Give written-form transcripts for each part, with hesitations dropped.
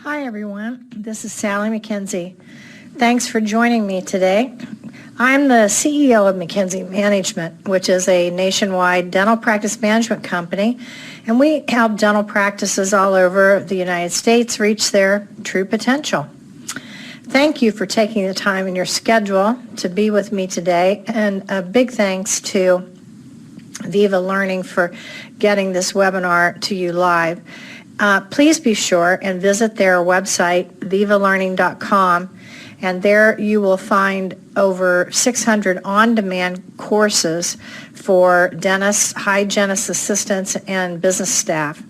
Hi everyone, this is Sally McKenzie. Thanks for joining me today. I'm the CEO of McKenzie Management, which is a nationwide dental practice management company, and we help dental practices all over the United States reach their true potential. Thank you for taking the time in your schedule to be with me today, and a big thanks to Viva Learning for getting this webinar to you live. Please be sure and visit their website, vivalearning.com, and there you will find over 600 on-demand courses for dentists, hygienist assistants, and business staff.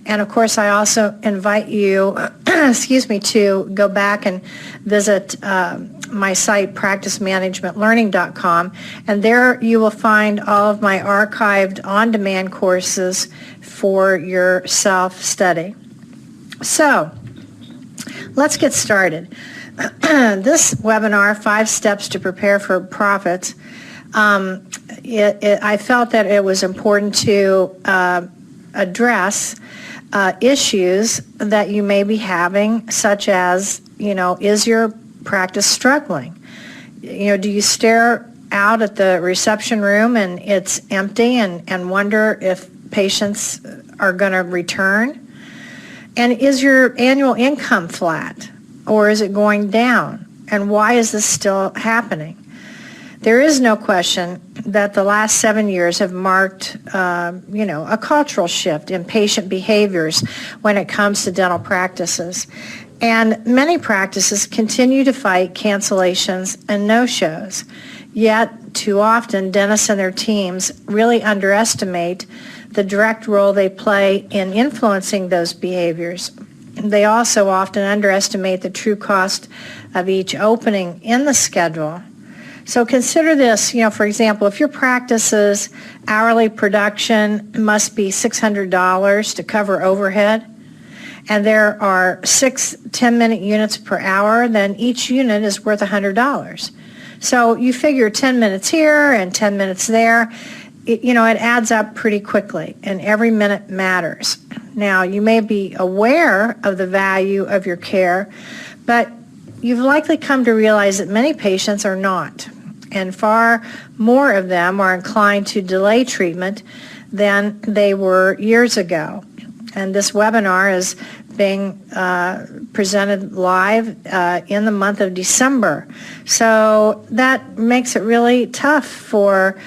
And of course, I also invite you, to go back and visit my site, practicemanagementlearning.com, and there you will find all of my archived on-demand courses for your self-study. So, let's get started. This webinar, 5 Steps to Prepare for Profits, I felt that it was important to address issues that you may be having, such as, is your practice struggling? Do you stare out at the reception room and it's empty and wonder if patients are going to return? And is your annual income flat, or is it going down? And why is this still happening? There is no question that the last 7 years have marked, a cultural shift in patient behaviors when it comes to dental practices. And many practices continue to fight cancellations and no-shows. Yet, too often, dentists and their teams really underestimate the direct role they play in influencing those behaviors. They also often underestimate the true cost of each opening in the schedule. So consider this, for example, if your practice's hourly production must be $600 to cover overhead, and there are 6 10-minute units per hour, then each unit is worth $100. So you figure 10 minutes here and 10 minutes there, it adds up pretty quickly, and every minute matters. Now, you may be aware of the value of your care, but you've likely come to realize that many patients are not, and far more of them are inclined to delay treatment than they were years ago. And this webinar is being presented live in the month of December. So that makes it really tough for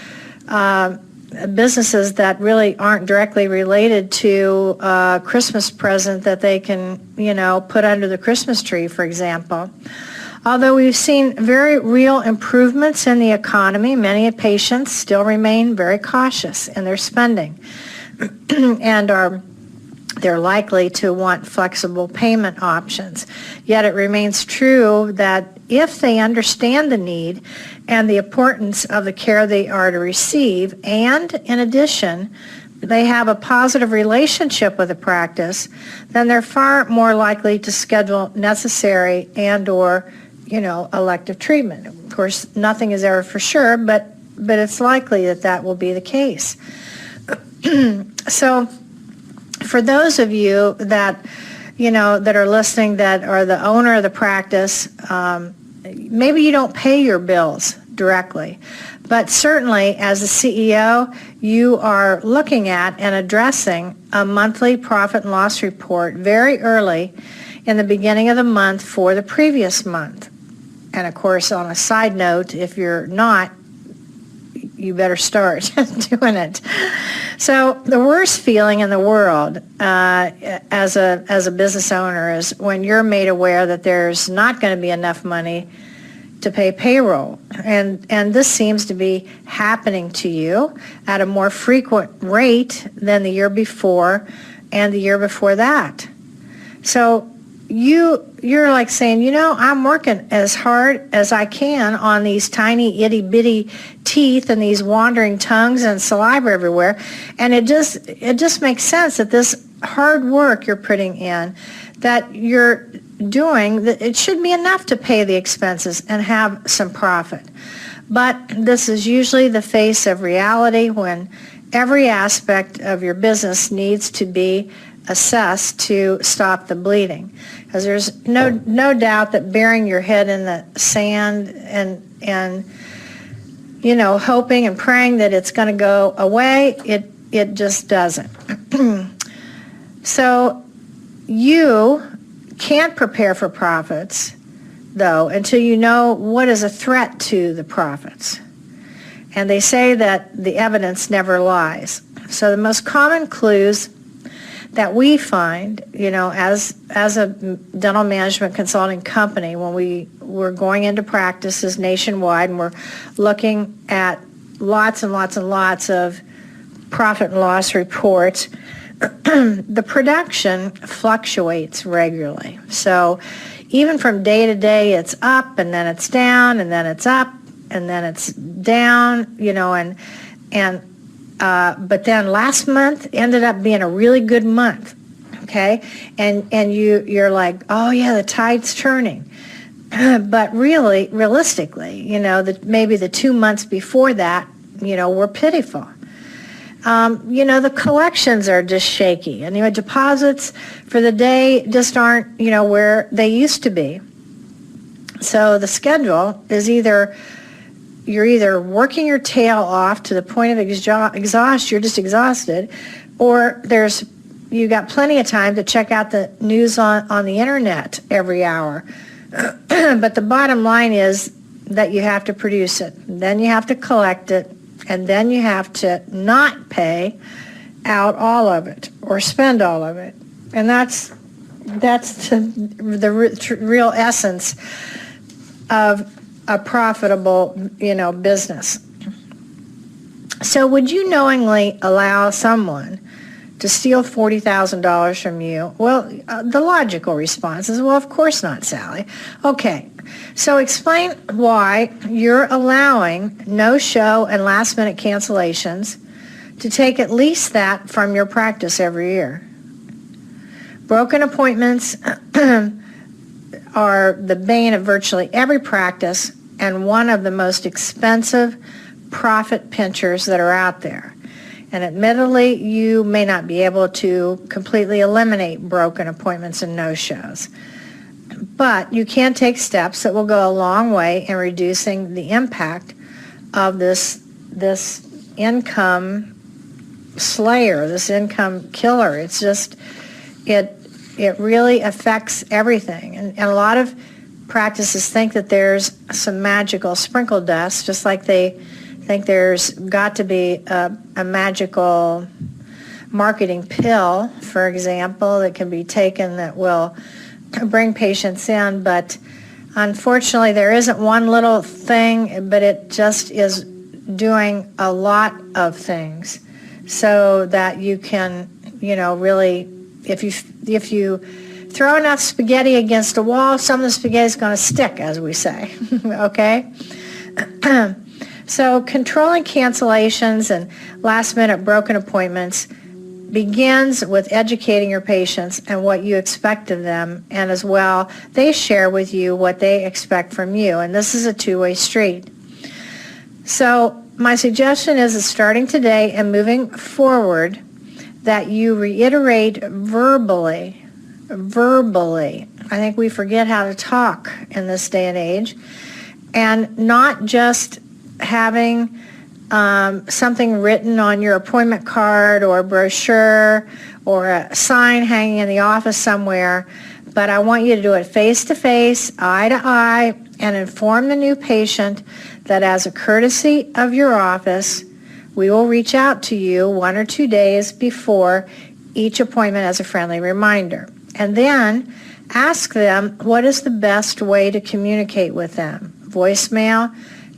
businesses that really aren't directly related to a Christmas present that they can, put under the Christmas tree, for example. Although we've seen very real improvements in the economy, many patients still remain very cautious in their spending and they're likely to want flexible payment options. Yet it remains true that if they understand the need and the importance of the care they are to receive, and in addition, they have a positive relationship with the practice, then they're far more likely to schedule necessary and/or elective treatment. Of course, nothing is ever for sure, but it's likely that will be the case. So, for those of you that that are listening, that are the owner of the practice, maybe you don't pay your bills directly, but certainly as a CEO, you are looking at and addressing a monthly profit and loss report very early in the beginning of the month for the previous month. And of course, on a side note, if you're not, you better start doing it. So the worst feeling in the world as a business owner is when you're made aware that there's not going to be enough money to pay payroll. And this seems to be happening to you at a more frequent rate than the year before and the year before that. So you're like saying, I'm working as hard as I can on these tiny itty bitty teeth and these wandering tongues and saliva everywhere, and it just makes sense that this hard work you're putting in, that you're doing, that it should be enough to pay the expenses and have some profit. But this is usually the face of reality when every aspect of your business needs to be assessed to stop the bleeding. Because there's no doubt that burying your head in the sand and hoping and praying that it's going to go away, it just doesn't. So you can't prepare for profits, though, until you know what is a threat to the profits. And they say that the evidence never lies. So the most common clues that we find, as a dental management consulting company, when we're going into practices nationwide and we're looking at lots and lots and lots of profit and loss reports, the production fluctuates regularly. So even from day to day, it's up and then it's down and then it's up and then it's down, but then last month ended up being a really good month, okay? And you're like, oh yeah, the tide's turning. But realistically, maybe the 2 months before that, were pitiful. The collections are just shaky, and deposits for the day just aren't, where they used to be. So the schedule is you're either working your tail off to the point of exhaust, you're just exhausted, or you got plenty of time to check out the news on the internet every hour. But the bottom line is that you have to produce it, then you have to collect it, and then you have to not pay out all of it or spend all of it. And that's the real essence of a profitable, business. So would you knowingly allow someone to steal $40,000 from you? Well, the logical response is, well, of course not, Sally. Okay, so explain why you're allowing no-show and last-minute cancellations to take at least that from your practice every year. Broken appointments are the bane of virtually every practice and one of the most expensive profit pinchers that are out there. And admittedly, you may not be able to completely eliminate broken appointments and no-shows, but you can take steps that will go a long way in reducing the impact of this income slayer, this income killer. It's just, it really affects everything. And a lot of practices think that there's some magical sprinkle dust, just like they think there's got to be a magical marketing pill, for example, that can be taken that will bring patients in. But unfortunately, there isn't one little thing, but it just is doing a lot of things so that you can, really, if you throw enough spaghetti against a wall, some of the spaghetti is going to stick, as we say, okay? So controlling cancellations and last-minute broken appointments begins with educating your patients and what you expect of them, and as well, they share with you what they expect from you, and this is a two-way street. So my suggestion is starting today and moving forward that you reiterate verbally. I think we forget how to talk in this day and age, and not just having something written on your appointment card or a brochure or a sign hanging in the office somewhere, but I want you to do it face-to-face, eye-to-eye, and inform the new patient that as a courtesy of your office, we will reach out to you 1 or 2 days before each appointment as a friendly reminder. And then ask them what is the best way to communicate with them, voicemail,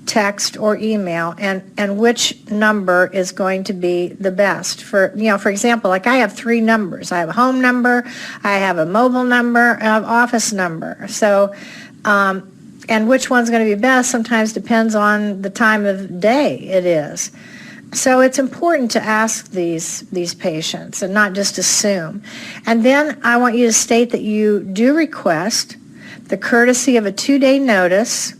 text, or email, and which number is going to be the best. For example, like I have 3 numbers. I have a home number, I have a mobile number, and I have office number. So, and which one's going to be best sometimes depends on the time of day it is. So it's important to ask these patients and not just assume. And then I want you to state that you do request the courtesy of a 2-day notice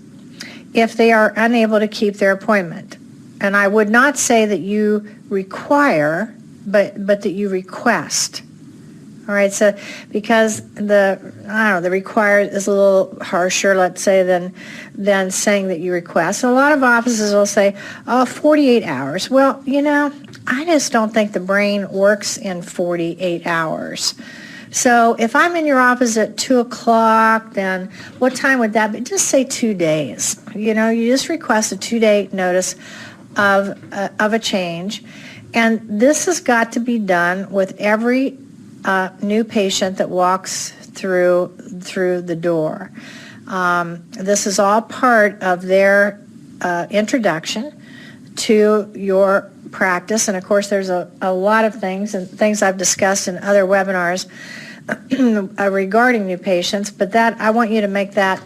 if they are unable to keep their appointment. And I would not say that you require, but that you request. All right, so because the required is a little harsher, let's say, than saying that you request. So a lot of offices will say, 48 hours. Well, I just don't think the brain works in 48 hours. So if I'm in your office at 2 o'clock, then what time would that be? Just say 2 days. You just request a 2-day notice of a change. And this has got to be done with every new patient that walks through the door. This is all part of their introduction to your practice, and of course there's a lot of things I've discussed in other webinars regarding new patients, but that I want you to make that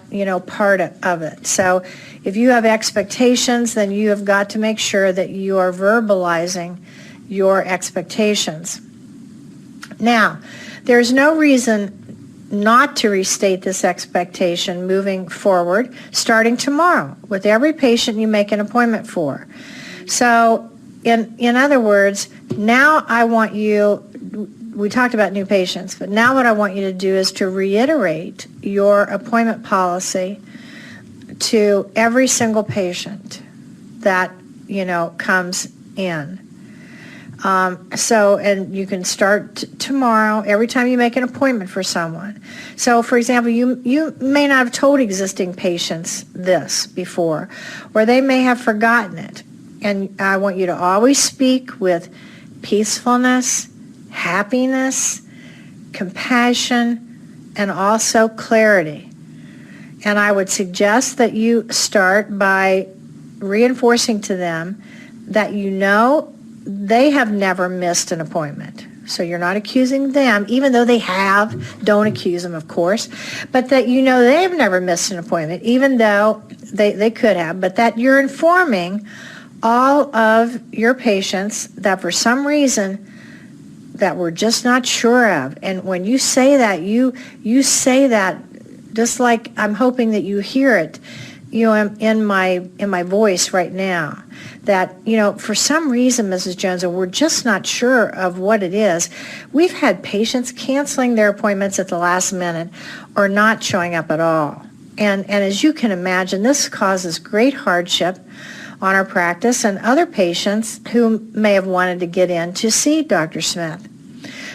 part of it. So if you have expectations, then you have got to make sure that you are verbalizing your expectations. Now, there's no reason not to restate this expectation moving forward, starting tomorrow, with every patient you make an appointment for. So, in other words, now I want you, we talked about new patients, but now what I want you to do is to reiterate your appointment policy to every single patient that, comes in. And you can start tomorrow, every time you make an appointment for someone. So, for example, you may not have told existing patients this before, or they may have forgotten it. And I want you to always speak with peacefulness, happiness, compassion, and also clarity. And I would suggest that you start by reinforcing to them that they have never missed an appointment. So you're not accusing them, even though they have. Don't accuse them, of course. But that they've never missed an appointment, even though they could have. But that you're informing all of your patients that for some reason that we're just not sure of. And when you say that, you say that just like I'm hoping that you hear it, in my voice right now. That, for some reason, Mrs. Jones, we're just not sure of what it is. We've had patients canceling their appointments at the last minute or not showing up at all. And as you can imagine, this causes great hardship on our practice and other patients who may have wanted to get in to see Dr. Smith.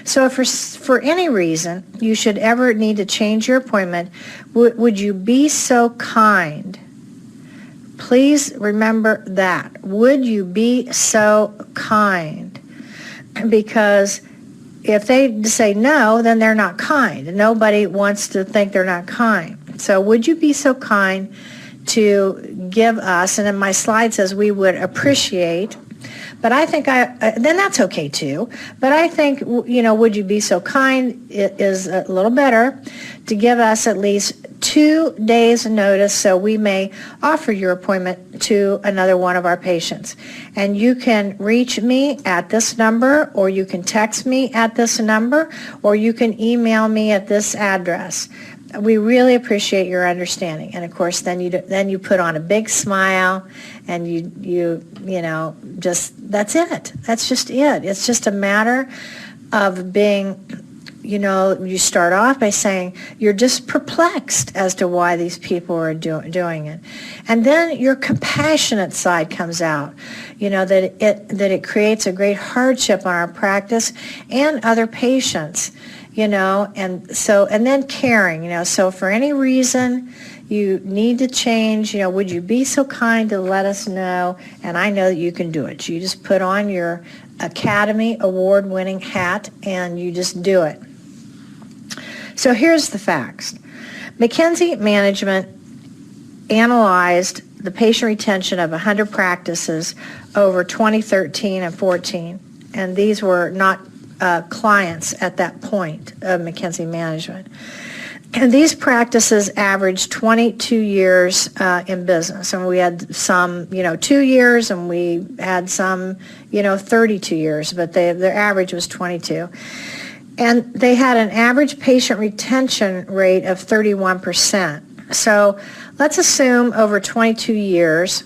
So if for any reason you should ever need to change your appointment, would you be so kind? Please remember that. Would you be so kind? Because if they say no, then they're not kind. Nobody wants to think they're not kind. So would you be so kind to give us, and then my slide says we would appreciate, but I think then that's okay too. But I think, would you be so kind is a little better to give us at least 2 days notice so we may offer your appointment to another one of our patients. And you can reach me at this number, or you can text me at this number, or you can email me at this address. We really appreciate your understanding. And of course, then you put on a big smile, and you just, that's it. That's just it. It's just a matter of being, you start off by saying you're just perplexed as to why these people are doing it. And then your compassionate side comes out, that it creates a great hardship on our practice and other patients. And then caring, so for any reason you need to change, would you be so kind to let us know? And I know that you can do it. You just put on your Academy Award-winning hat and you just do it. So here's the facts. McKinsey Management analyzed the patient retention of 100 practices over 2013 and 14, and these were not clients at that point of McKinsey Management. And these practices averaged 22 years in business. And we had some, 2 years, and we had some, 32 years, but their average was 22. And they had an average patient retention rate of 31%. So let's assume over 22 years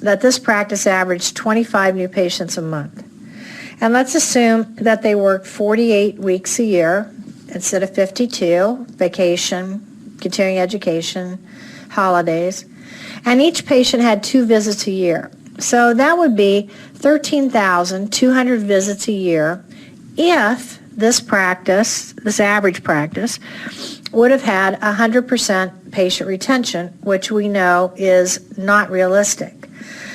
that this practice averaged 25 new patients a month. And let's assume that they worked 48 weeks a year instead of 52, vacation, continuing education, holidays. And each patient had 2 visits a year. So that would be 13,200 visits a year if this practice, this average practice, would have had 100% patient retention, which we know is not realistic.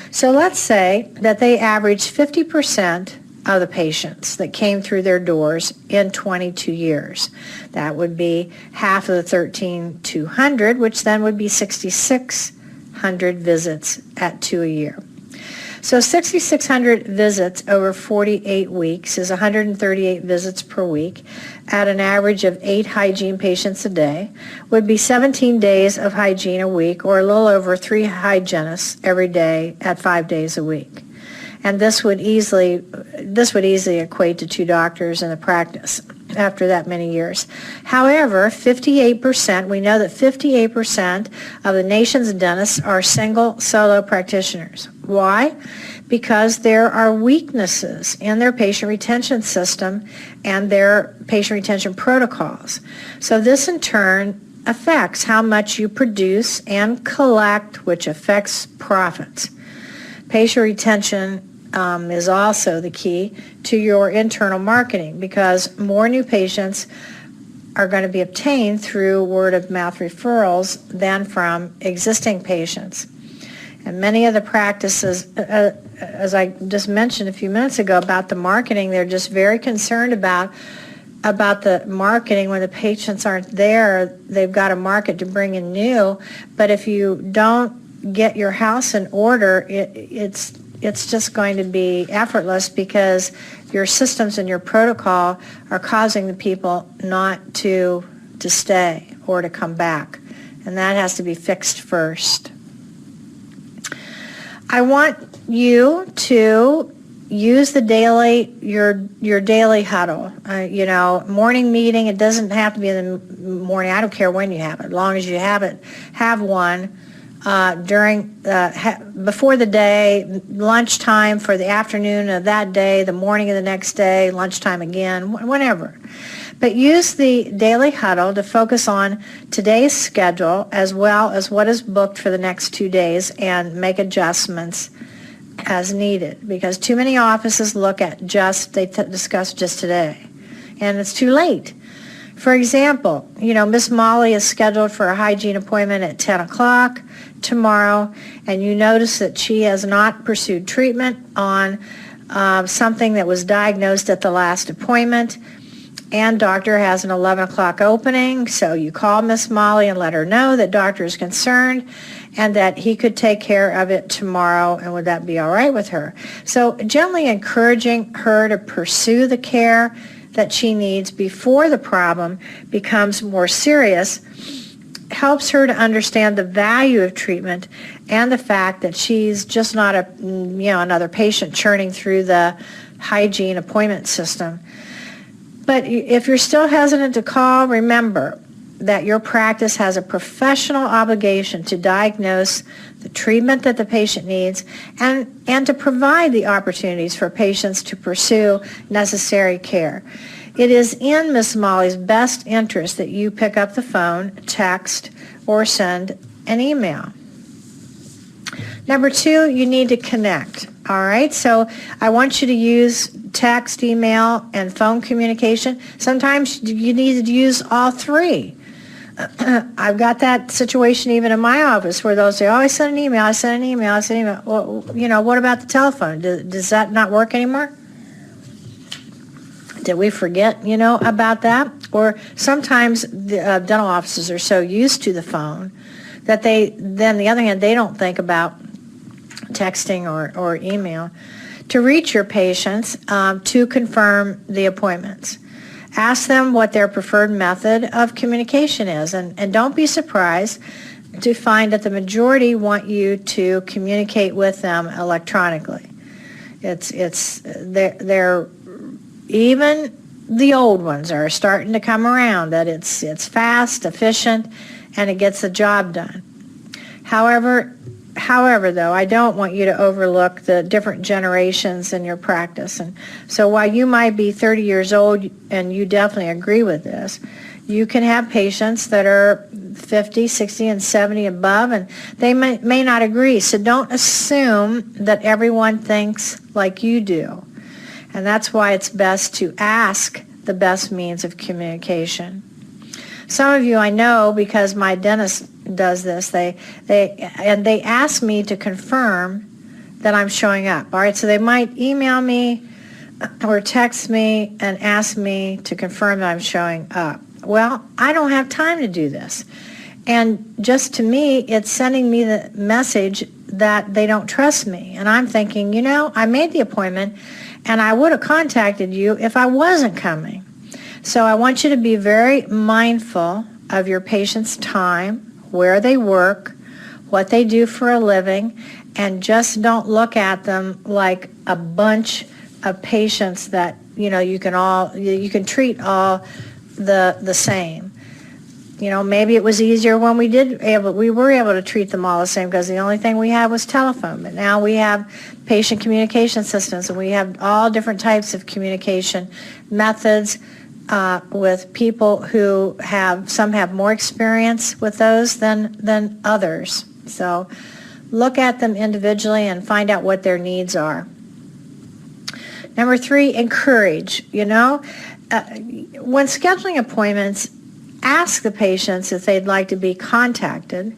So let's say that they averaged 50% of the patients that came through their doors in 22 years. That would be half of the 13,200, which then would be 6,600 visits at 2 a year. So 6,600 visits over 48 weeks is 138 visits per week at an average of 8 hygiene patients a day, would be 17 days of hygiene a week, or a little over 3 hygienists every day at 5 days a week. And this would easily equate to 2 doctors in the practice after that many years. However, 58%, we know that 58% of the nation's dentists are single solo practitioners. Why? Because there are weaknesses in their patient retention system and their patient retention protocols. So this in turn affects how much you produce and collect, which affects profits. Patient retention is also the key to your internal marketing, because more new patients are going to be obtained through word of mouth referrals than from existing patients. And many of the practices, as I just mentioned a few minutes ago about the marketing, they're just very concerned about the marketing. When the patients aren't there, they've got a market to bring in new. But if you don't get your house in order, it's just going to be effortless, because your systems and your protocol are causing the people not to stay or to come back. And that has to be fixed first. I want you to use the your daily huddle. Morning meeting, it doesn't have to be in the morning. I don't care when you have it, as long as you have one. Before the day, lunchtime for the afternoon of that day, the morning of the next day, lunchtime again, whenever. But use the daily huddle to focus on today's schedule as well as what is booked for the next 2 days, and make adjustments as needed, because too many offices look at discuss just today, and it's too late. For example, Miss Molly is scheduled for a hygiene appointment at 10 o'clock tomorrow, and you notice that she has not pursued treatment on something that was diagnosed at the last appointment, and doctor has an 11 o'clock opening. So you call Miss Molly and let her know that doctor is concerned and that he could take care of it tomorrow, and would that be all right with her? So gently encouraging her to pursue the care that she needs before the problem becomes more serious helps her to understand the value of treatment and the fact that she's just not another patient churning through the hygiene appointment system. But if you're still hesitant to call, remember that your practice has a professional obligation to diagnose the treatment that the patient needs, and to provide the opportunities for patients to pursue necessary care. It is in Miss Molly's best interest that you pick up the phone, text, or send an email. Number 2, you need to connect. All right, so I want you to use text, email, and phone communication. Sometimes you need to use all 3. I've got that situation even in my office where they'll say, oh, I sent an email, I sent an email, I sent an email. Well, what about the telephone? Does that not work anymore? Did we forget, about that? Or sometimes the dental offices are so used to the phone that on the other hand, they don't think about texting or email. To reach your patients, to confirm the appointments. Ask them what their preferred method of communication is, and don't be surprised to find that the majority want you to communicate with them electronically. They're even the old ones are starting to come around, that it's fast, efficient, and it gets the job done. However, However, though, I don't want you to overlook the different generations in your practice. And so while you might be 30 years old, and you definitely agree with this, you can have patients that are 50, 60, and 70 above, and they may not agree. So don't assume that everyone thinks like you do. And that's why it's best to ask the best means of communication. Some of you I know, because my dentist does this, they ask me to confirm that I'm showing up. All right, so they might email me or text me and ask me to confirm that I'm showing up. Well, I don't have time to do this. And just to me, it's sending me the message that they don't trust me. And I'm thinking, I made the appointment and I would have contacted you if I wasn't coming. So I want you to be very mindful of your patient's time, where they work, what they do for a living, and just don't look at them like a bunch of patients that you can treat all the same. Maybe it was easier when we were able to treat them all the same, because the only thing we had was telephone. But now we have patient communication systems, and we have all different types of communication methods with people who some have more experience with those than others. So look at them individually and find out what their needs are. Number 3, encourage. When scheduling appointments, ask the patients if they'd like to be contacted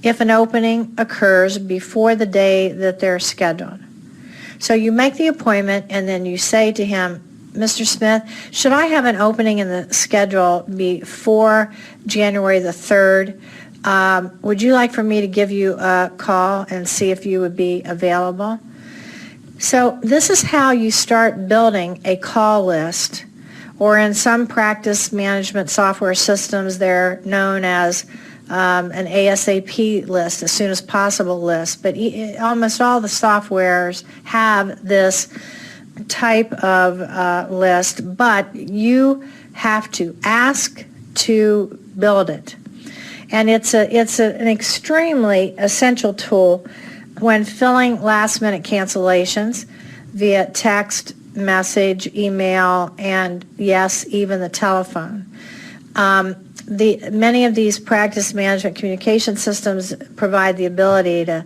if an opening occurs before the day that they're scheduled. So you make the appointment and then you say to him, Mr. Smith, should I have an opening in the schedule before January the 3rd? Would you like for me to give you a call and see if you would be available? So this is how you start building a call list, or in some practice management software systems, they're known as an ASAP list, as soon as possible list. But almost all the softwares have this type of list, but you have to ask to build it. And it's an extremely essential tool when filling last-minute cancellations via text, message, email, and yes, even the telephone. Many of these practice management communication systems provide the ability to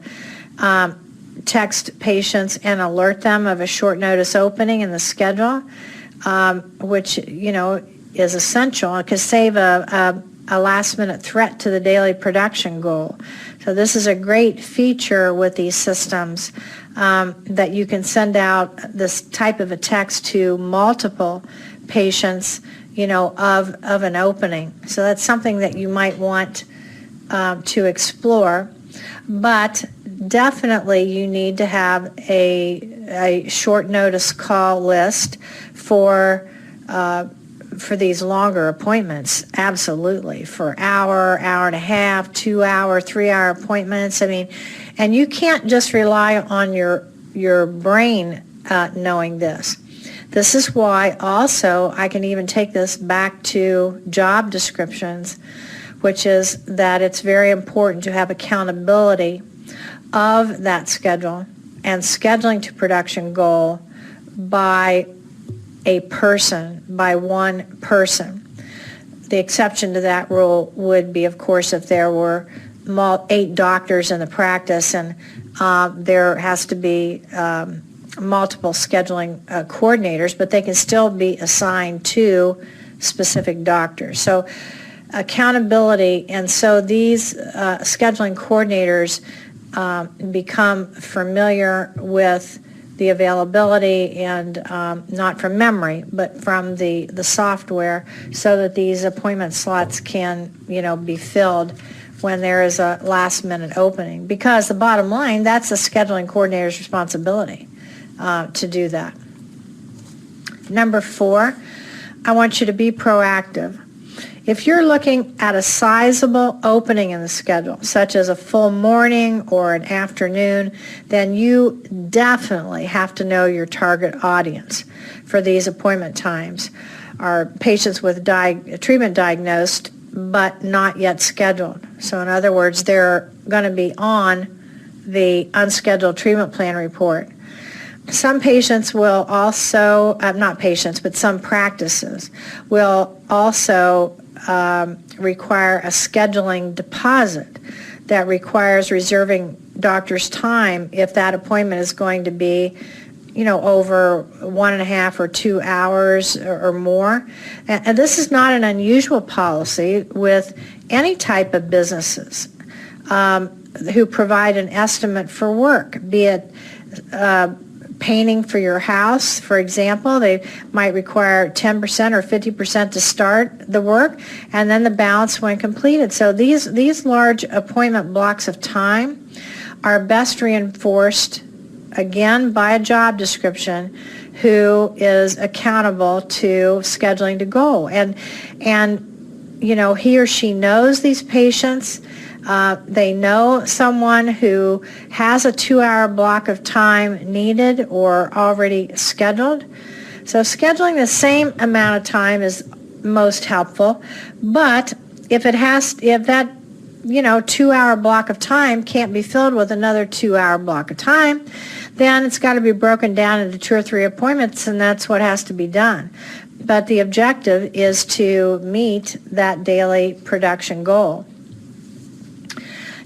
text patients and alert them of a short notice opening in the schedule, which is essential. It could save a last-minute threat to the daily production goal. So this is a great feature with these systems, that you can send out this type of a text to multiple patients, of an opening. So that's something that you might want to explore. But definitely you need to have a short notice call list for these longer appointments. Absolutely. For hour and a half, 2 hour, 3 hour appointments. And you can't just rely on your brain knowing this. This is why also I can even take this back to job descriptions, which is that it's very important to have accountability of that schedule and scheduling to production goal by one person. The exception to that rule would be, of course, if there were 8 doctors in the practice, and there has to be multiple scheduling coordinators, but they can still be assigned to specific doctors. So accountability, and so these scheduling coordinators become familiar with the availability, and not from memory, but from the software, so that these appointment slots can, be filled when there is a last-minute opening. Because the bottom line, that's the scheduling coordinator's responsibility to do that. Number 4, I want you to be proactive. If you're looking at a sizable opening in the schedule, such as a full morning or an afternoon, then you definitely have to know your target audience for these appointment times. Are patients with treatment diagnosed but not yet scheduled. So in other words, they're going to be on the unscheduled treatment plan report. Some patients will also, not patients, but some practices will also require a scheduling deposit that requires reserving doctor's time if that appointment is going to be, over 1.5 or 2 hours or more. And this is not an unusual policy with any type of businesses who provide an estimate for work, be it painting for your house, for example. They might require 10% or 50% to start the work, and then the balance when completed. So these large appointment blocks of time are best reinforced, again, by a job description who is accountable to scheduling to goal. And he or she knows these patients. They know someone who has a 2-hour block of time needed or already scheduled. So scheduling the same amount of time is most helpful. But if that 2-hour block of time can't be filled with another 2-hour block of time, then it's got to be broken down into 2 or 3 appointments, and that's what has to be done. But the objective is to meet that daily production goal.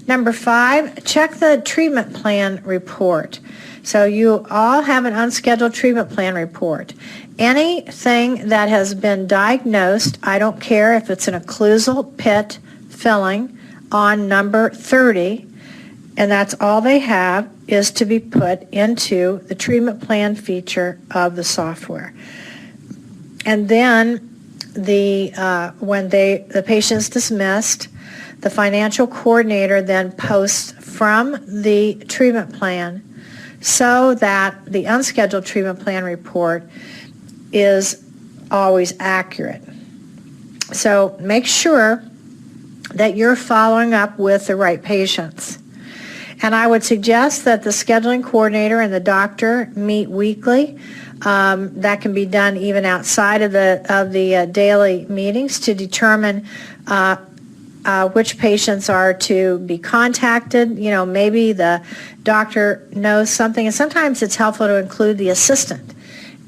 Number 5, check the treatment plan report. So you all have an unscheduled treatment plan report. Anything that has been diagnosed, I don't care if it's an occlusal pit filling on number 30, and that's all they have, is to be put into the treatment plan feature of the software. And then when the patient is dismissed, the financial coordinator then posts from the treatment plan so that the unscheduled treatment plan report is always accurate. So make sure that you're following up with the right patients. And I would suggest that the scheduling coordinator and the doctor meet weekly. That can be done even outside of the daily meetings to determine which patients are to be contacted. Maybe the doctor knows something, and sometimes it's helpful to include the assistant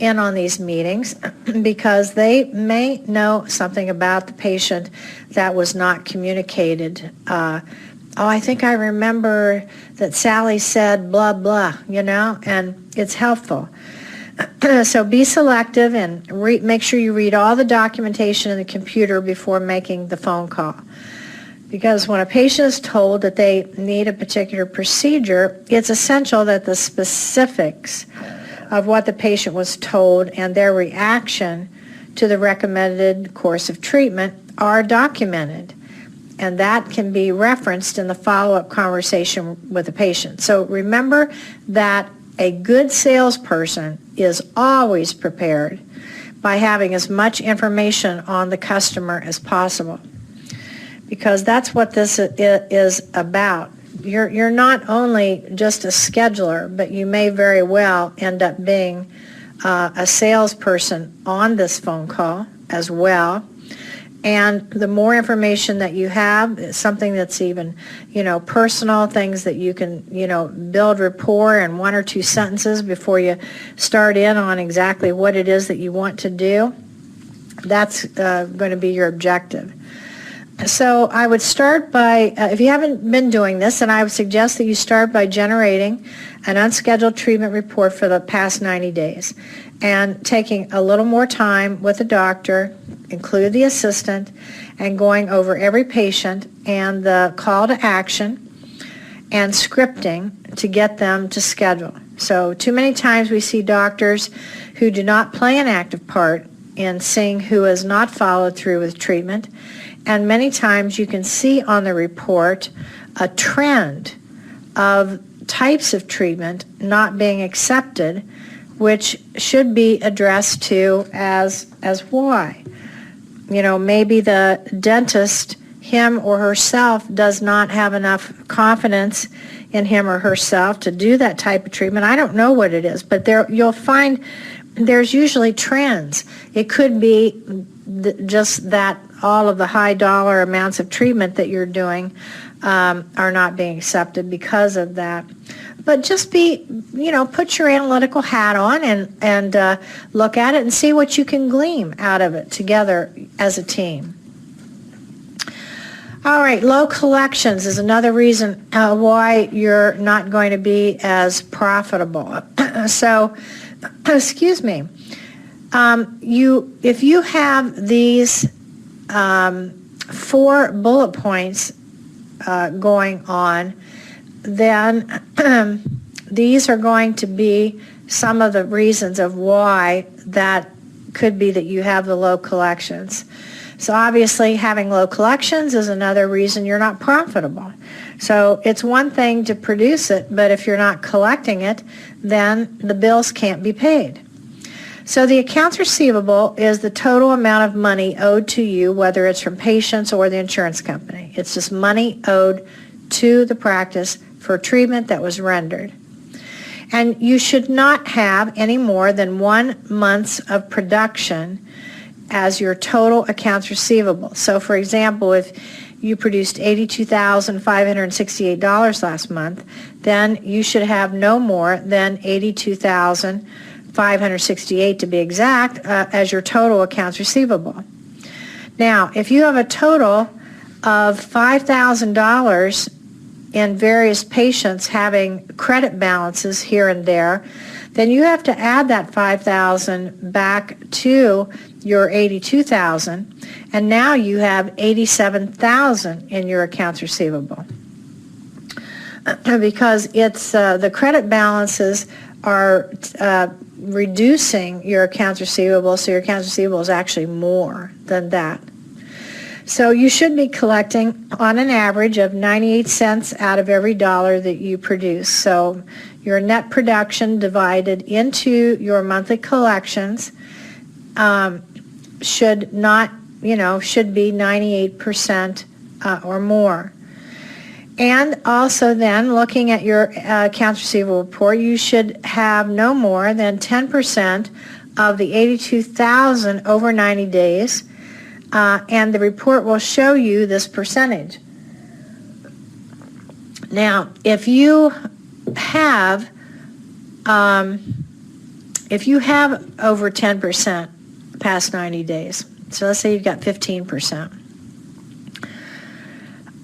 in on these meetings because they may know something about the patient that was not communicated. I think I remember that Sally said blah, blah, and it's helpful. So be selective and make sure you read all the documentation in the computer before making the phone call. Because when a patient is told that they need a particular procedure, it's essential that the specifics of what the patient was told and their reaction to the recommended course of treatment are documented. And that can be referenced in the follow-up conversation with the patient. So remember that a good salesperson is always prepared by having as much information on the customer as possible, because that's what this is about. You're not only just a scheduler, but you may very well end up being a salesperson on this phone call as well. And the more information that you have, something that's even, personal, things that you can, build rapport in 1 or 2 sentences before you start in on exactly what it is that you want to do, that's going to be your objective. So I would start by, if you haven't been doing this, then I would suggest that you start by generating an unscheduled treatment report for the past 90 days and taking a little more time with the doctor, include the assistant, and going over every patient and the call to action and scripting to get them to schedule. So too many times we see doctors who do not play an active part in seeing who has not followed through with treatment. And many times you can see on the report a trend of types of treatment not being accepted, which should be addressed to as why. Maybe the dentist, him or herself, does not have enough confidence in him or herself to do that type of treatment. I don't know what it is, but you'll find there's usually trends. It could be just that all of the high dollar amounts of treatment that you're doing are not being accepted because of that. But just put your analytical hat on and look at it and see what you can glean out of it together as a team. All right, low collections is another reason why you're not going to be as profitable. So, excuse me, if you have these 4 bullet points going on, then these are going to be some of the reasons of why that could be that you have the low collections. So obviously having low collections is another reason you're not profitable. So it's one thing to produce it, but if you're not collecting it, then the bills can't be paid. So the accounts receivable is the total amount of money owed to you, whether it's from patients or the insurance company. It's just money owed to the practice for treatment that was rendered. And you should not have any more than 1 month of production as your total accounts receivable. So for example, if you produced $82,568 last month, then you should have no more than $82,568 to be exact as your total accounts receivable. Now, if you have a total of $5,000 in various patients having credit balances here and there, then you have to add that $5,000 back to your $82,000, and now you have $87,000 in your accounts receivable. Because it's the credit balances are reducing your accounts receivable, so your accounts receivable is actually more than that. So you should be collecting on an average of 98 cents out of every dollar that you produce. So your net production divided into your monthly collections should be 98% or more. And also then, looking at your accounts receivable report, you should have no more than 10% of the $82,000 over 90 days, and the report will show you this percentage. Now, if you have over 10% past 90 days, so let's say you've got 15%.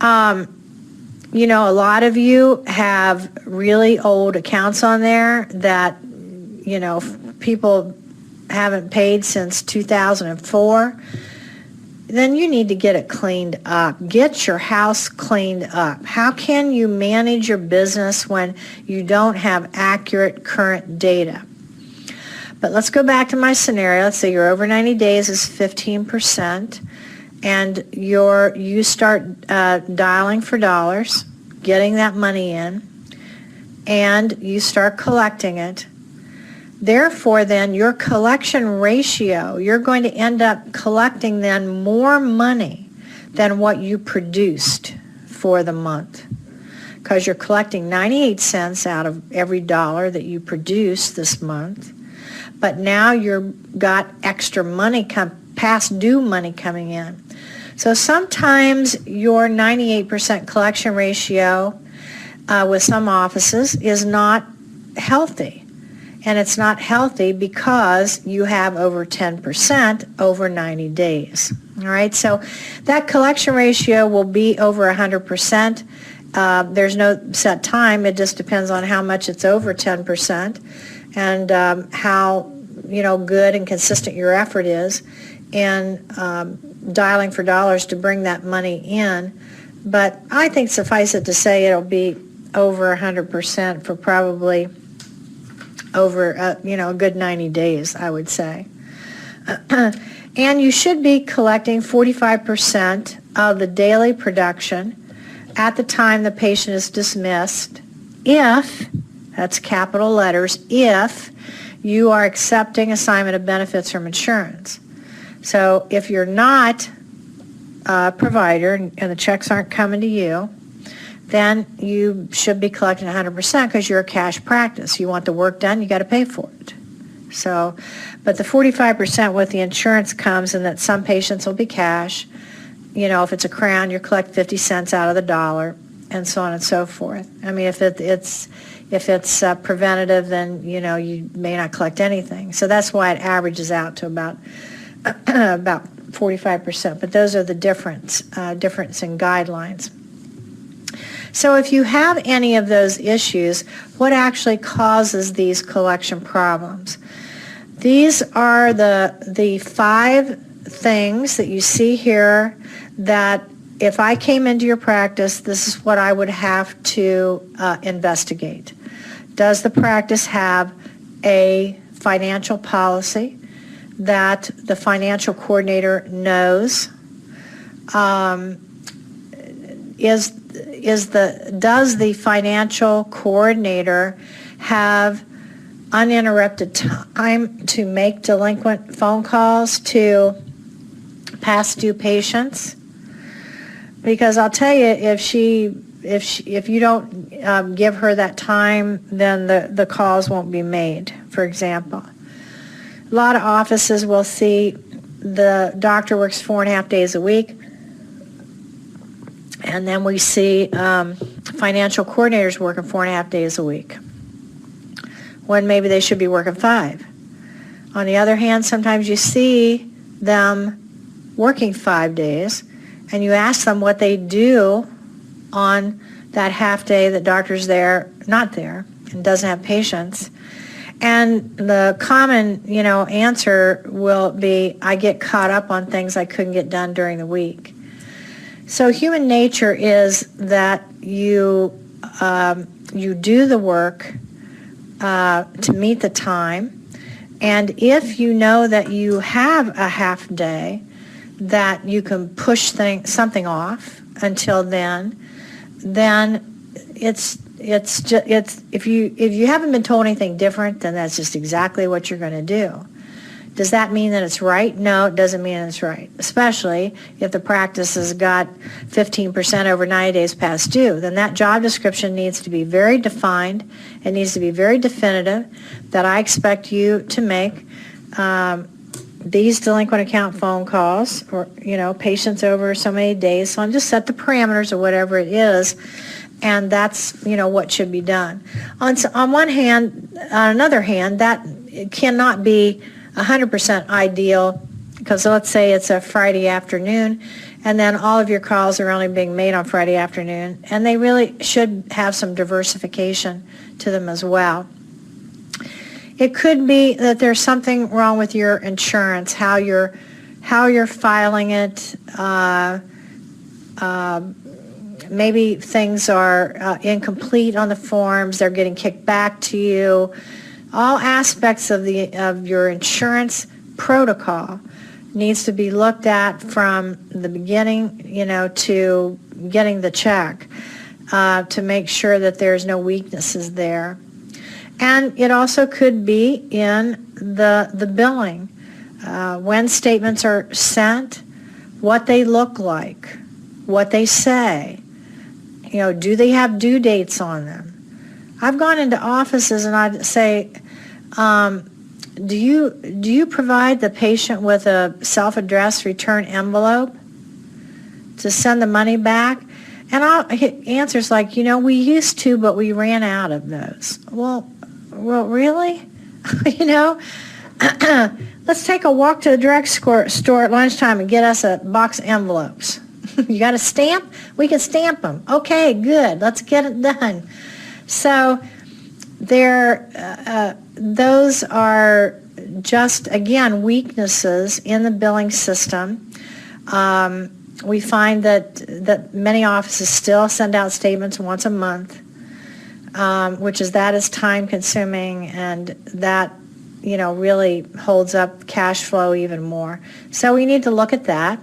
A lot of you have really old accounts on there that, people haven't paid since 2004. Then you need to get it cleaned up. Get your house cleaned up. How can you manage your business when you don't have accurate current data? But let's go back to my scenario. Let's say your over 90 days is 15%, and you start dialing for dollars, getting that money in, and you start collecting it. Therefore, then, your collection ratio, you're going to end up collecting then more money than what you produced for the month, because you're collecting 98 cents out of every dollar that you produced this month. But now you've got extra money, past due money coming in. So sometimes your 98% collection ratio with some offices is not healthy. And it's not healthy because you have over 10% over 90 days. All right, so that collection ratio will be over 100%. There's no set time. It just depends on how much it's over 10% and how good and consistent your effort is in dialing for dollars to bring that money in. But I think suffice it to say it'll be over 100% for probably over a good 90 days, I would say. And you should be collecting 45% of the daily production at the time the patient is dismissed, if, that's capital letters, if you are accepting assignment of benefits from insurance. So if you're not a provider and the checks aren't coming to you, then you should be collecting 100% because you're a cash practice. You want the work done, you got to pay for it. So, but the 45% with the insurance comes in that some patients will be cash, if it's a crown, you collect 50 cents out of the dollar, and so on and so forth. I mean, if it's preventative, then, you may not collect anything. So that's why it averages out to about 45%. But those are the difference in guidelines. So if you have any of those issues, what actually causes these collection problems? These are the 5 things that you see here that if I came into your practice, this is what I would have to investigate. Does the practice have a financial policy that the financial coordinator knows? Does the financial coordinator have uninterrupted time to make delinquent phone calls to past due patients? Because I'll tell you, if you don't give her that time, then the calls won't be made, for example. A lot of offices will see the doctor works 4.5 days a week, and then we see financial coordinators working 4.5 days a week, when maybe they should be working 5. On the other hand, sometimes you see them working 5 days, and you ask them what they do on that half day that doctor's not there, and doesn't have patients. And the common, answer will be, I get caught up on things I couldn't get done during the week. So human nature is that you do the work to meet the time, and if you know that you have a half day that you can push something off until then it's if you haven't been told anything different, then that's just exactly what you're going to do. Does that mean that it's right? No, it doesn't mean it's right, especially if the practice has got 15% over 90 days past due. Then that job description needs to be very defined. It needs to be very definitive that I expect you to make these delinquent account phone calls, or, patients over so many days. So I'm just set the parameters of whatever it is, and that's, what should be done. On another hand, that cannot be 100% ideal, because let's say it's a Friday afternoon, and then all of your calls are only being made on Friday afternoon, and they really should have some diversification to them as well. It could be that there's something wrong with your insurance, how you're filing it. Maybe things are incomplete on the forms. They're getting kicked back to you. All aspects of your insurance protocol needs to be looked at from the beginning, to getting the check, to make sure that there's no weaknesses there. And it also could be in the billing, when statements are sent, what they look like, what they say. Do they have due dates on them? I've gone into offices and I'd say, do you provide the patient with a self-addressed return envelope to send the money back? And answers like, we used to, but we ran out of those. Well, really? Let's take a walk to the direct store at lunchtime and get us a box of envelopes. You got a stamp? We can stamp them. Okay, good. Let's get it done. So those are just, again, weaknesses in the billing system. We find that many offices still send out statements once a month, which is time consuming, and that really holds up cash flow even more. So we need to look at that.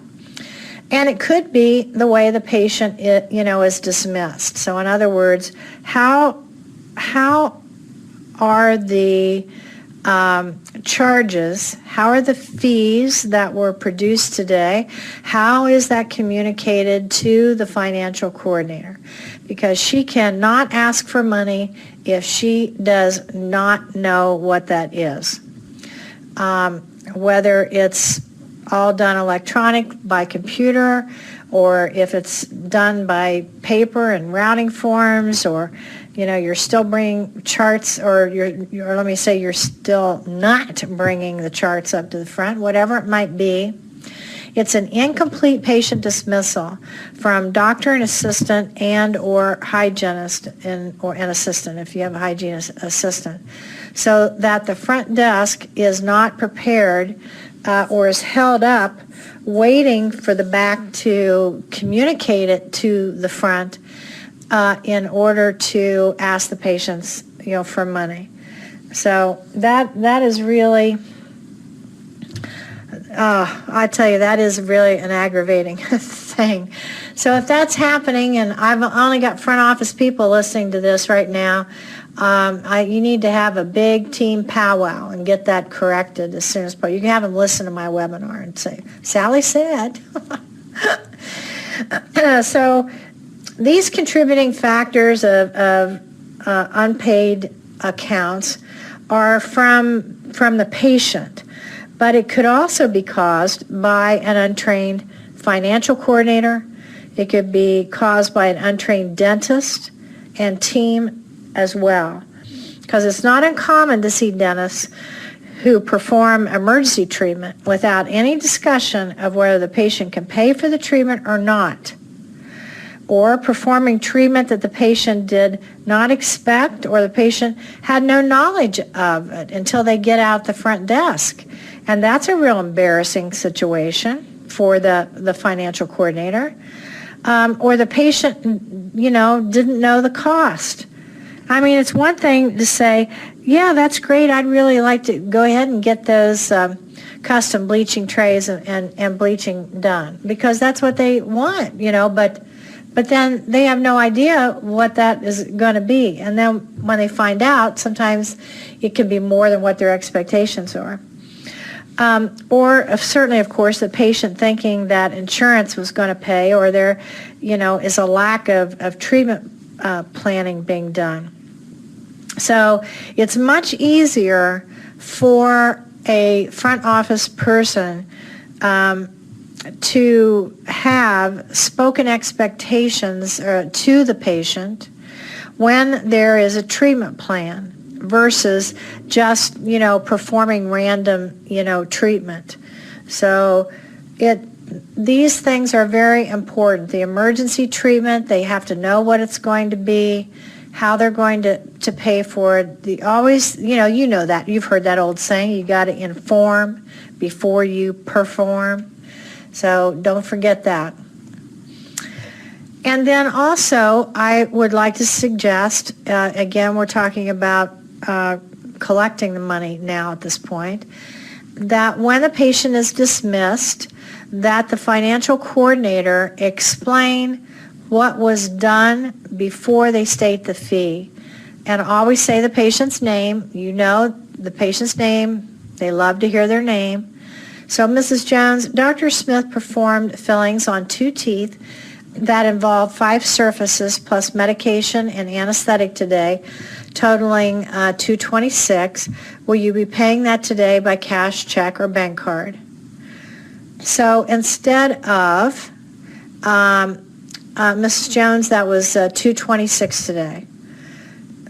And it could be the way the patient is dismissed. So in other words, how are the charges, how are the fees that were produced today, how is that communicated to the financial coordinator? Because she cannot ask for money if she does not know what that is. Whether it's all done electronic by computer, or if it's done by paper and routing forms, or you're still bringing charts, or let me say you're still not bringing the charts up to the front, whatever it might be. It's an incomplete patient dismissal from doctor and assistant and or hygienist or an assistant if you have a hygienist assistant, so that the front desk is not prepared or is held up waiting for the back to communicate it to the front in order to ask the patients for money. So that is really, I tell you, that is really an aggravating thing. So if that's happening, and I've only got front office people listening to this right now, you need to have a big team powwow and get that corrected as soon as possible. You can have them listen to my webinar and say, Sally said. So these contributing factors of unpaid accounts are from the patient. But it could also be caused by an untrained financial coordinator. It could be caused by an untrained dentist and team as well. Because it's not uncommon to see dentists who perform emergency treatment without any discussion of whether the patient can pay for the treatment or not, or performing treatment that the patient did not expect or the patient had no knowledge of it until they get out the front desk. And that's a real embarrassing situation for the financial coordinator. Or the patient, didn't know the cost. I mean, it's one thing to say, yeah, that's great. I'd really like to go ahead and get those custom bleaching trays and bleaching done, because that's what they want, but then they have no idea what that is going to be. And then when they find out, sometimes it can be more than what their expectations are. Or certainly, of course, the patient thinking that insurance was going to pay, or there, is a lack of treatment planning being done. So it's much easier for a front office person to have spoken expectations to the patient when there is a treatment plan versus just, performing random, treatment. So these things are very important. The emergency treatment, they have to know what it's going to be, how they're going to pay for it. Always, you know that. You've heard that old saying, you got to inform before you perform. So don't forget that. And then also, I would like to suggest, again, we're talking about collecting the money now at this point, that when the patient is dismissed, that the financial coordinator explain what was done before they state the fee. And always say the patient's name. The patient's name. They love to hear their name. So, Mrs. Jones, Dr. Smith performed fillings on 2 teeth that involved 5 surfaces plus medication and anesthetic today, totaling $226. Will you be paying that today by cash, check, or bank card? So instead of Mrs. Jones, that was $226 today.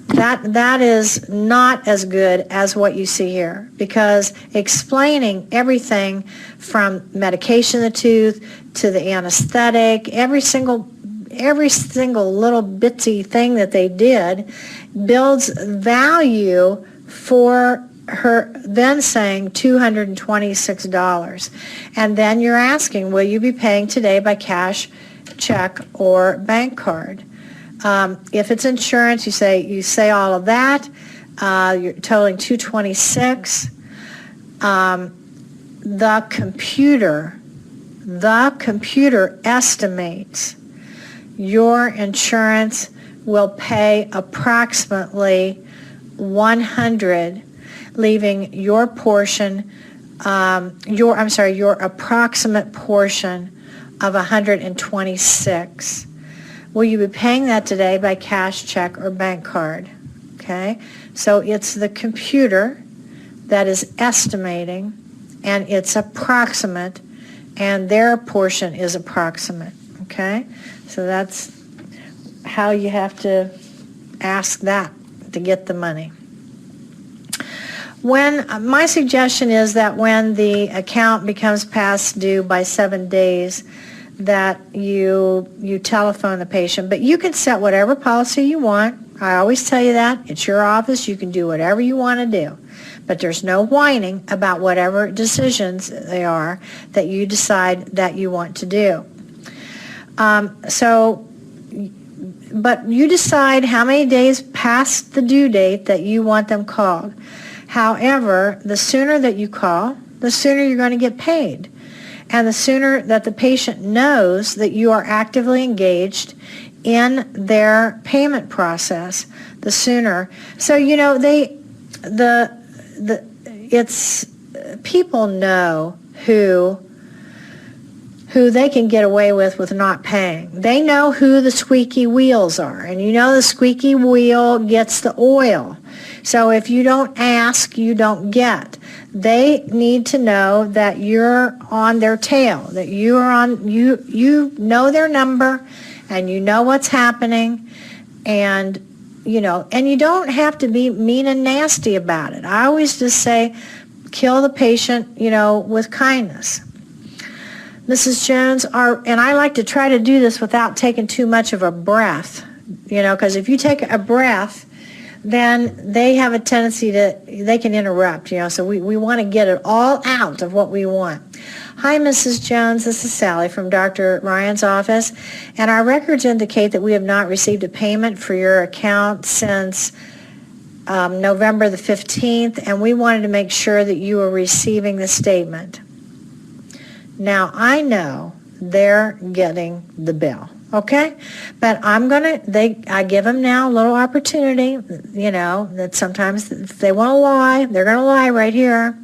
That is not as good as what you see here, because explaining everything from medication of the tooth to the anesthetic, every single little bitsy thing that they did builds value for her, then saying $226. And then you're asking, will you be paying today by cash, check, or bank card? If it's insurance, you say all of that. You're totaling $226. The computer estimates your insurance will pay approximately $100, leaving your portion, your approximate portion of $126. Will you be paying that today by cash, check, or bank card? Okay, so it's the computer that is estimating, and it's approximate, and their portion is approximate. okay? So that's how you have to ask that to get the money. My suggestion is that when the account becomes past due by 7 days, that you telephone the patient. But you can set whatever policy you want. I always tell you that. It's your office. You can do whatever you want to do. But there's no whining about whatever decisions they are that you decide that you want to do. But you decide how many days past the due date that you want them called. However, the sooner that you call, the sooner you're going to get paid. And the sooner that the patient knows that you are actively engaged in their payment process, the sooner. So, you know, people know who they can get away with not paying. They know who the squeaky wheels are, and you know the squeaky wheel gets the oil. So if you don't ask, you don't get. They need to know that you're on their tail, that you know their number, and you know what's happening, and you don't have to be mean and nasty about it. I always just say, kill the patient, with kindness. Mrs. Jones, and I like to try to do this without taking too much of a breath, because if you take a breath, then they have a tendency they can interrupt, so we want to get it all out of what we want. Hi, Mrs. Jones, this is Sally from Dr. Ryan's office, and our records indicate that we have not received a payment for your account since November the 15th, and we wanted to make sure that you were receiving the statement. Now, I know they're getting the bill, okay? But I give them now a little opportunity, that sometimes if they want to lie, they're going to lie right here.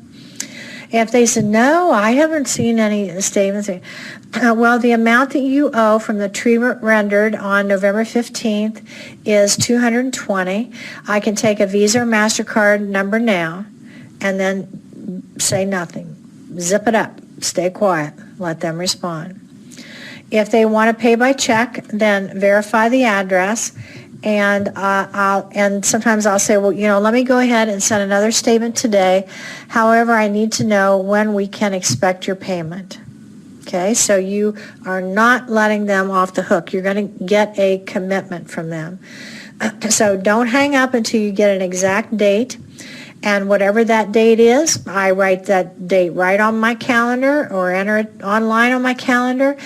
If they said, no, I haven't seen any statements, well, the amount that you owe from the treatment rendered on November 15th is $220. I can take a Visa or MasterCard number now and then say nothing. Zip it up. Stay quiet. Let them respond. If they want to pay by check, then verify the address, and sometimes I'll say, well, let me go ahead and send another statement today. However, I need to know when we can expect your payment. Okay, so you are not letting them off the hook. You're going to get a commitment from them. So don't hang up until you get an exact date. And whatever that date is, I write that date right on my calendar or enter it online on my calendar.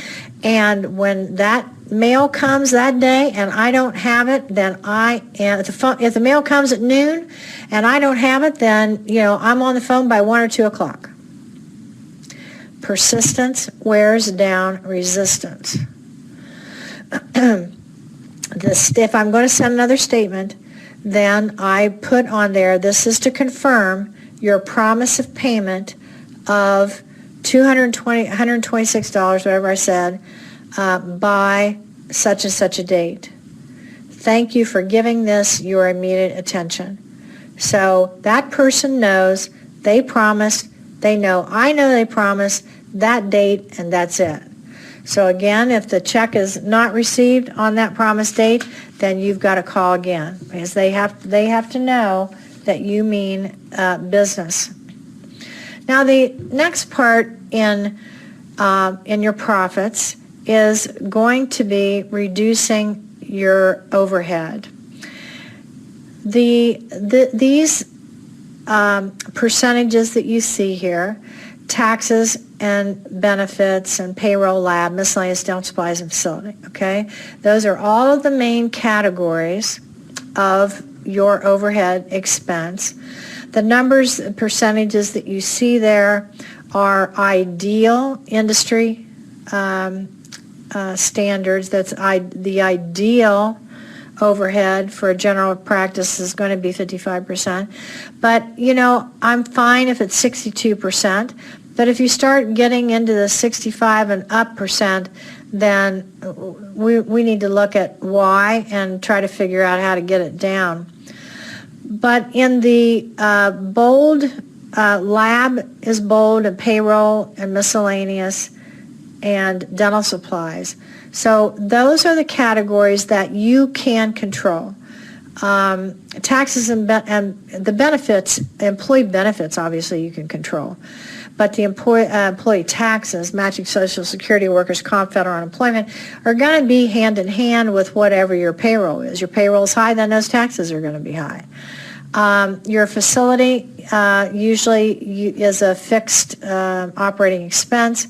And when that mail comes that day and I don't have it, then if the mail comes at noon and I don't have it, then, I'm on the phone by 1 or 2 o'clock. Persistence wears down resistance. If I'm going to send another statement, then I put on there, this is to confirm your promise of payment of $126, whatever I said, by such and such a date. Thank you for giving this your immediate attention. So that person knows they promised, I know they promised that date, and that's it. So again, if the check is not received on that promised date, then you've got to call again, because they have to know that you mean business. Now, the next part in your profits is going to be reducing your overhead. These percentages that you see here, taxes and benefits and payroll, lab, miscellaneous dental supplies and facility, okay? Those are all of the main categories of your overhead expense. The numbers, percentages that you see there are ideal industry standards. That's the ideal overhead for a general practice is going to be 55%. But, I'm fine if it's 62%. But if you start getting into the 65 and up percent, then we need to look at why and try to figure out how to get it down. But in the bold, lab is bold, and payroll and miscellaneous and dental supplies. So those are the categories that you can control. Taxes and the benefits, employee benefits, obviously you can control. But the employee taxes, matching Social Security, workers' comp, federal unemployment, are going to be hand in hand with whatever your payroll is. Your payroll is high, then those taxes are going to be high. Your facility usually is a fixed operating expense,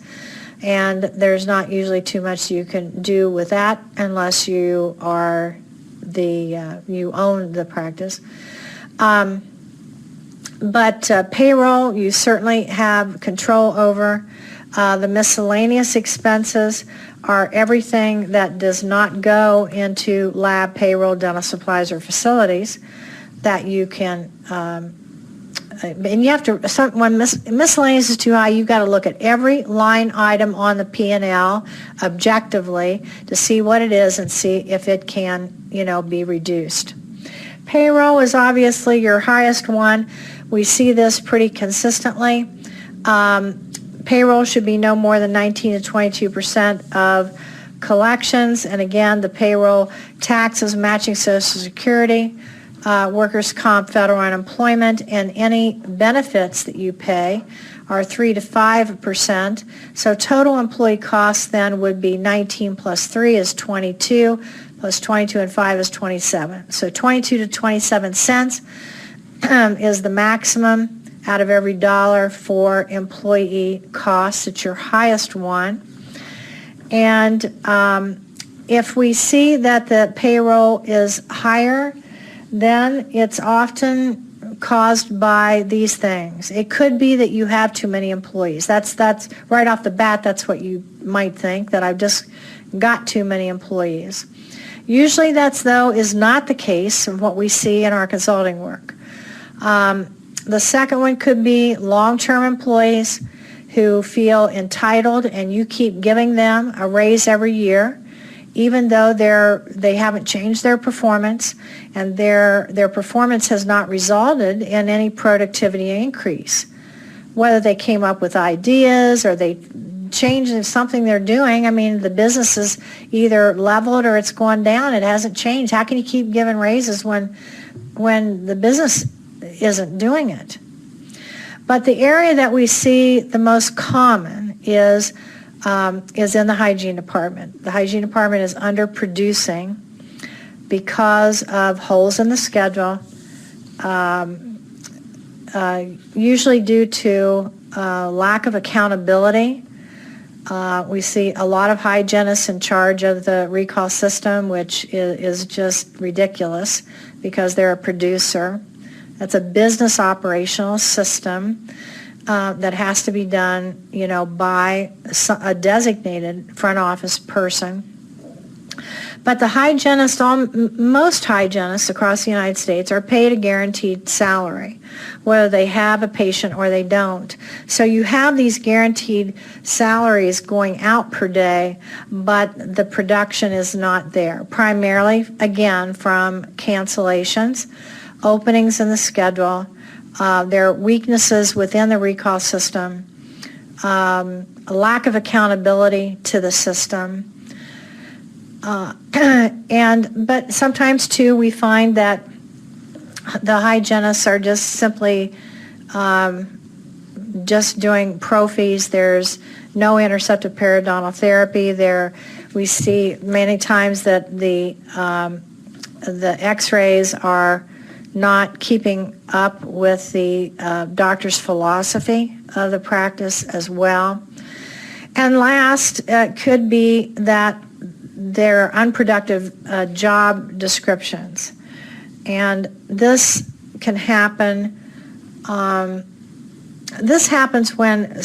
and there's not usually too much you can do with that unless you are you own the practice. But payroll, you certainly have control over. The miscellaneous expenses are everything that does not go into lab, payroll, dental supplies, or facilities that you can, and you have to, when miscellaneous is too high, you've got to look at every line item on the P&L objectively to see what it is and see if it can, be reduced. Payroll is obviously your highest one. We see this pretty consistently. Payroll should be no more than 19 to 22% of collections, and again, the payroll taxes, matching Social Security, workers' comp, federal unemployment, and any benefits that you pay are 3 to 5%. So total employee costs then would be 19 plus 3 is 22, plus 22 and 5 is 27. So 22 to 27 cents is the maximum out of every dollar for employee costs. It's your highest one. And if we see that the payroll is higher, then it's often caused by these things. It could be that you have too many employees. That's right off the bat, that's what you might think, that I've just got too many employees. Usually that's, though, is not the case of what we see in our consulting work. The second one could be long-term employees who feel entitled and you keep giving them a raise every year, even though they haven't changed their performance and their performance has not resulted in any productivity increase. Whether they came up with ideas or they changed something they're doing, I mean, the business is either leveled or it's gone down. It hasn't changed. How can you keep giving raises when the business isn't doing it? But the area that we see the most common is in the hygiene department. The hygiene department is underproducing because of holes in the schedule, usually due to lack of accountability. We see a lot of hygienists in charge of the recall system, which is just ridiculous because they're a producer. That's a business operational system that has to be done, by a designated front office person. But the hygienists, most hygienists across the United States are paid a guaranteed salary, whether they have a patient or they don't. So you have these guaranteed salaries going out per day, but the production is not there. Primarily, again, from cancellations, openings in the schedule, there are weaknesses within the recall system, a lack of accountability to the system. But sometimes too we find that the hygienists are just simply just doing prophies. There's no interceptive periodontal therapy. We see many times that the x-rays are not keeping up with the doctor's philosophy of the practice as well. And last, could be that there are unproductive job descriptions. And this can happen, this happens when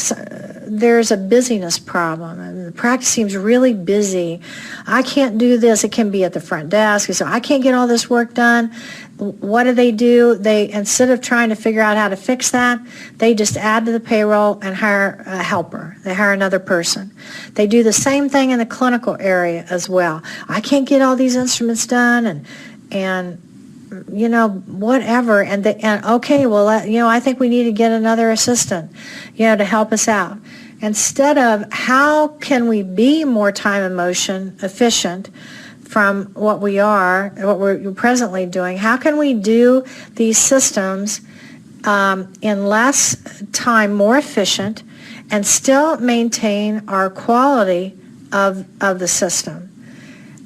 there's a busyness problem and the practice seems really busy. I can't do this. It can be at the front desk. So I can't get all this work done. What do? They, instead of trying to figure out how to fix that, they just add to the payroll and hire a helper. They hire another person. They do the same thing in the clinical area as well. I can't get all these instruments done and whatever. And okay, well, I think we need to get another assistant, to help us out. instead of how can we be more time and motion efficient from what we're presently doing, how can we do these systems in less time, more efficient, and still maintain our quality of the system,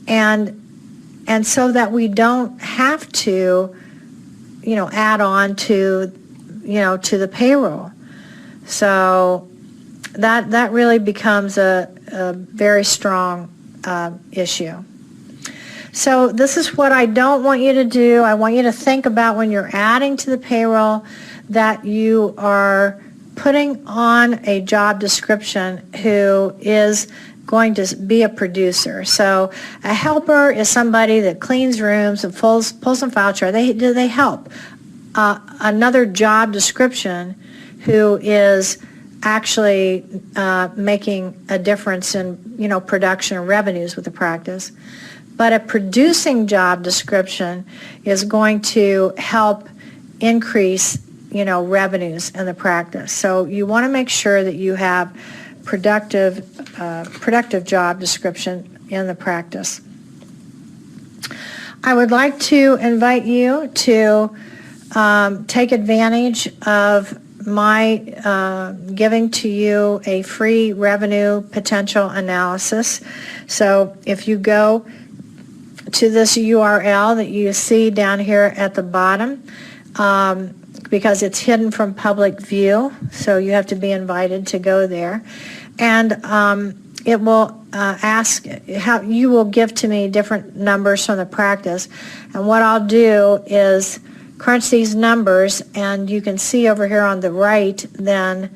and so that we don't have to, add on to, to the payroll. So that really becomes a very strong issue. So this is what I don't want you to do. I want you to think about when you're adding to the payroll that you are putting on a job description who is going to be a producer. So a helper is somebody that cleans rooms and pulls some file chart. They help. Another job description who is actually making a difference in production and revenues with the practice. But a producing job description is going to help increase revenues in the practice. So you want to make sure that you have productive job description in the practice. I would like to invite you to take advantage of my giving to you a free revenue potential analysis. So if you go to this URL that you see down here at the bottom, because it's hidden from public view, so you have to be invited to go there, and it will ask how you will give to me different numbers from the practice, and what I'll do is crunch these numbers, and you can see over here on the right then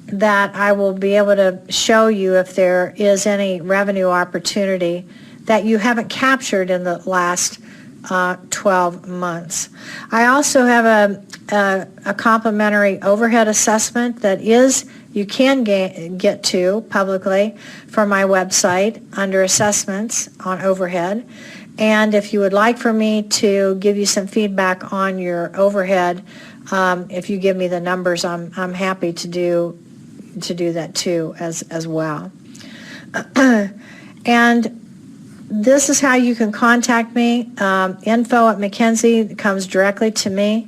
that I will be able to show you if there is any revenue opportunity that you haven't captured in the last 12 months. I also have a complimentary overhead assessment that you can get to publicly from my website under assessments on overhead. And if you would like for me to give you some feedback on your overhead, if you give me the numbers, I'm happy to do that too as well. And this is how you can contact me. Info at McKinsey comes directly to me.